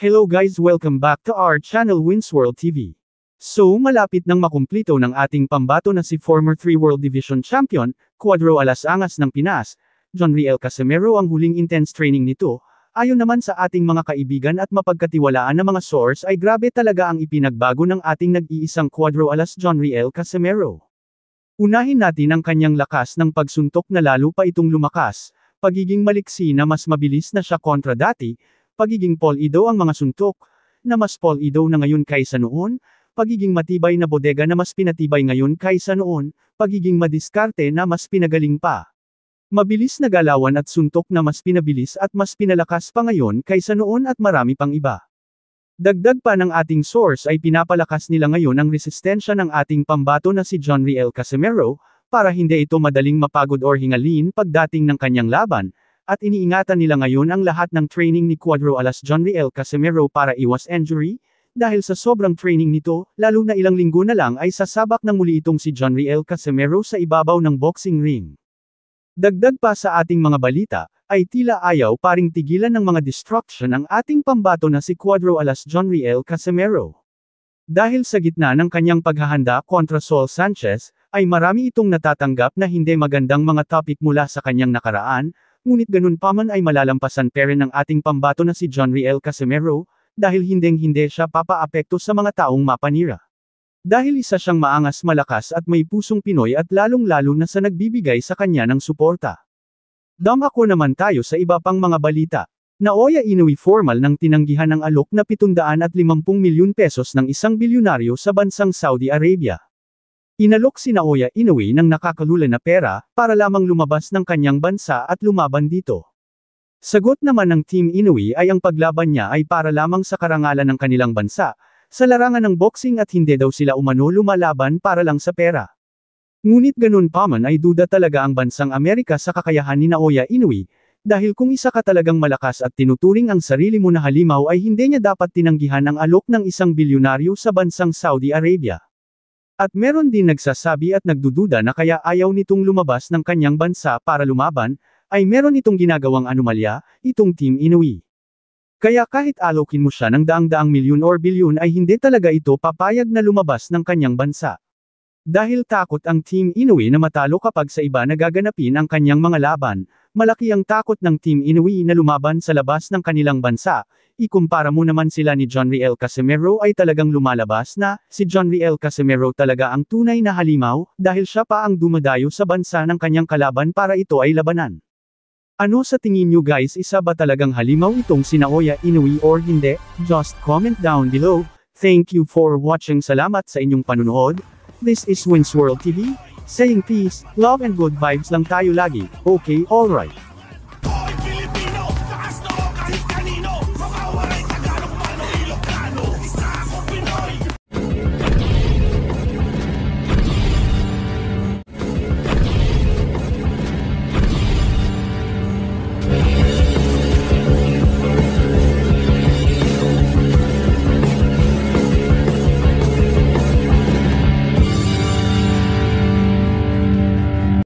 Hello guys, welcome back to our channel Winsworld TV. So malapit nang makumplito ng ating pambato na si former 3 World Division Champion, Cuadro Alas-Angas ng Pinas, Jonriel Casimero ang huling intense training nito. Ayon naman sa ating mga kaibigan at mapagkatiwalaan na mga source ay grabe talaga ang ipinagbago ng ating nag-iisang Cuadro Alas Jonriel Casimero. Unahin natin ang kanyang lakas ng pagsuntok na lalo pa itong lumakas, pagiging maliksi na mas mabilis na siya kontra dati, pagiging polido ang mga suntok, na mas polido na ngayon kaysa noon, pagiging matibay na bodega na mas pinatibay ngayon kaysa noon, pagiging madiskarte na mas pinagaling pa. Mabilis na galawan at suntok na mas pinabilis at mas pinalakas pa ngayon kaysa noon at marami pang iba. Dagdag pa ng ating source ay pinapalakas nila ngayon ang resistensya ng ating pambato na si Jonriel Casimero, para hindi ito madaling mapagod or hingalin pagdating ng kanyang laban, at iniingatan nila ngayon ang lahat ng training ni Cuadro Alas Jonriel Casimero para iwas injury, dahil sa sobrang training nito, lalo na ilang linggo na lang ay sasabak na muli itong si Jonriel Casimero sa ibabaw ng boxing ring. Dagdag pa sa ating mga balita, ay tila ayaw paring tigilan ng mga destruction ang ating pambato na si Cuadro Alas Jonriel Casimero. Dahil sa gitna ng kanyang paghahanda kontra Saul Sanchez, ay marami itong natatanggap na hindi magandang mga topic mula sa kanyang nakaraan, ngunit ganun pa man ay malalampasan pa rin ng ating pambato na si Jonriel Casimero, dahil hinding-hindi siya papaapekto sa mga taong mapanira. Dahil isa siyang maangas, malakas at may pusong Pinoy at lalong-lalo na sa nagbibigay sa kanya ng suporta. Dumako naman tayo sa iba pang mga balita. Naoya Inoue formal ng tinanggihan ng alok na 750 milyon pesos ng isang bilyonaryo sa bansang Saudi Arabia. Inalok si Naoya Inoue ng nakakalula na pera, para lamang lumabas ng kanyang bansa at lumaban dito. Sagot naman ng Team Inoue ay ang paglaban niya ay para lamang sa karangalan ng kanilang bansa, sa larangan ng boxing at hindi daw sila umano lumalaban para lang sa pera. Ngunit ganun pa man ay duda talaga ang bansang Amerika sa kakayahan ni Naoya Inoue, dahil kung isa ka talagang malakas at tinuturing ang sarili mo na halimaw ay hindi niya dapat tinanggihan ang alok ng isang bilyonaryo sa bansang Saudi Arabia. At meron din nagsasabi at nagdududa na kaya ayaw nitong lumabas ng kanyang bansa para lumaban, ay meron itong ginagawang anomalya, itong Team Inoue. Kaya kahit alokin mo siya ng daang-daang milyon or bilyon ay hindi talaga ito papayag na lumabas ng kanyang bansa. Dahil takot ang Team Inoue na matalo kapag sa iba nagaganapin ang kanyang mga laban, malaki ang takot ng Team Inoue na lumaban sa labas ng kanilang bansa. Ikumpara mo naman sila ni Jonriel Casimero ay talagang lumalabas na, si Jonriel Casimero talaga ang tunay na halimaw, dahil siya pa ang dumadayo sa bansa ng kanyang kalaban para ito ay labanan. Ano sa tingin nyo guys, isa ba talagang halimaw itong si Naoya Inoue or hindi? Just comment down below. Thank you for watching, salamat sa inyong panunood. This is Winsworld TV, saying peace, love and good vibes lang tayo lagi, okay, alright.